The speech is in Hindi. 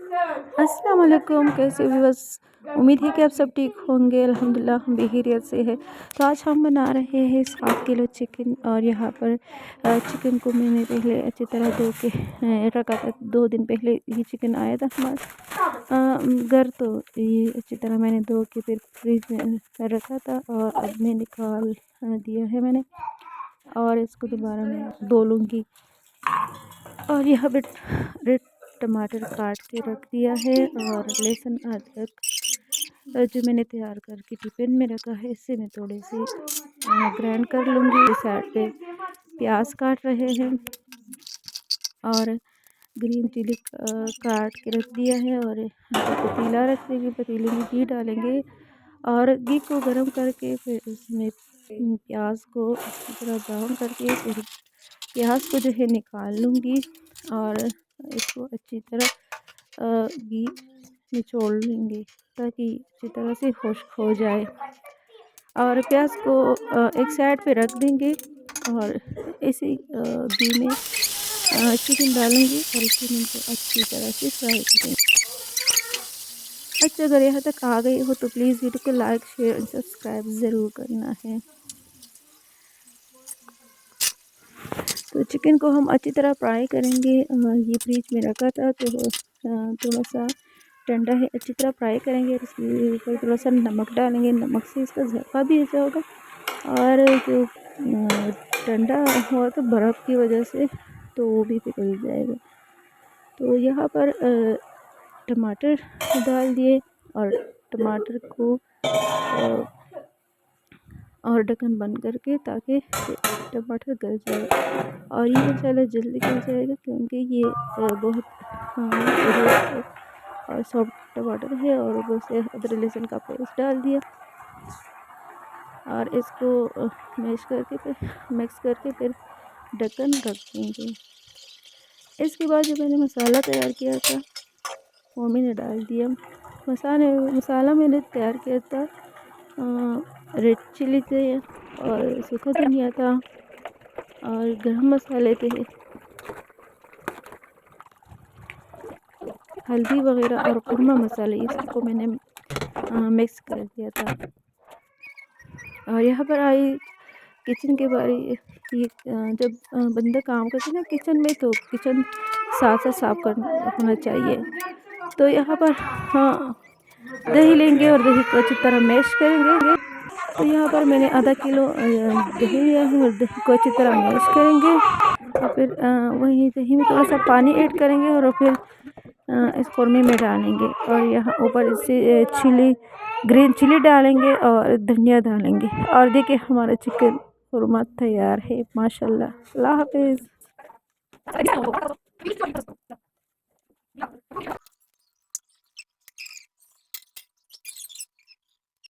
अस्सलाम वालेकुम, कैसे भी बस उम्मीद है कि आप सब ठीक होंगे। अल्हम्दुलिल्लाह हम भी खैरियत से है। तो आज हम बना रहे हैं 7 किलो चिकन। और यहाँ पर चिकन को मैंने पहले अच्छी तरह धो के रखा था। 2 दिन पहले ये चिकन आया था हमारे घर, तो ये अच्छी तरह मैंने धो के फिर फ्रिज में रखा था और अब मैं निकाल दिया है मैंने। और इसको दोबारा मैं धो लूँगी। और यहाँ पे रेड टमाटर काट के रख दिया है और लहसुन अदरक जो मैंने तैयार करके टिफिन में रखा है, इससे मैं थोड़ी सी ग्राइंड कर लूँगी। साइड पे प्याज काट रहे हैं और ग्रीन चिली काट के रख दिया है। और पतीला रख देंगे, पतीले में घी डालेंगे और घी को गर्म करके फिर उसमें प्याज को अच्छी तरह ब्राउन करके फिर प्याज को जो है निकाल लूँगी और इसको अच्छी तरह घी निचोड़ लेंगे ताकि अच्छी तरह से खुश्क हो जाए। और प्याज को एक साइड पे रख देंगे और इसी घी में चिकन डालेंगे और चिकन को अच्छी तरह से फ्राई करेंगे। अच्छा, अगर यहाँ तक आ गए हो तो प्लीज़ वीडियो को लाइक शेयर और सब्सक्राइब ज़रूर करना है। तो चिकन को हम अच्छी तरह फ्राई करेंगे। ये फ्रिज में रखा था तो थोड़ा सा ठंडा है, अच्छी तरह फ्राई करेंगे। इसके ऊपर थोड़ा सा नमक डालेंगे, नमक से इसका ज़ायक़ा भी अच्छा होगा। और जो ठंडा हुआ तो बर्फ़ की वजह से तो वो भी पिघल जाएगा। तो यहाँ पर टमाटर डाल दिए और टमाटर को और ढक्कन बंद करके ताकि टमाटर गल जाए। और ये मसाला जल्दी गल जाएगा क्योंकि ये बहुत और सॉफ्ट टमाटर है। और ऊपर से अदरक लहसुन का पेस्ट डाल दिया और इसको मिक्स करके फिर ढक्कन रख देंगे। इसके बाद जो मैंने मसाला तैयार किया था वो मैंने डाल दिया। मसाला मैंने तैयार किया था रेड चिली थे और सूखा धनिया था और गरम मसाले थे, हल्दी वगैरह और कुरमा मसाले, इसको मैंने मिक्स कर दिया था। और यहाँ पर आई किचन के बारे की जब बंदा काम करते ना किचन में तो किचन साफ करना होना चाहिए। तो यहाँ पर दही लेंगे और दही को अच्छी तरह मैश करेंगे। तो यहाँ पर मैंने आधा किलो दही लिया है और दही को अच्छी तरह मैश करेंगे। और फिर वही दही में थोड़ा सा पानी ऐड करेंगे और फिर इस कौरमे में डालेंगे। और यहाँ ऊपर इससे ग्रीन चिली डालेंगे और धनिया डालेंगे। और देखिए हमारा चिकन कौरमा तैयार है माशाल्लाह। अल्लाह हाफिज़।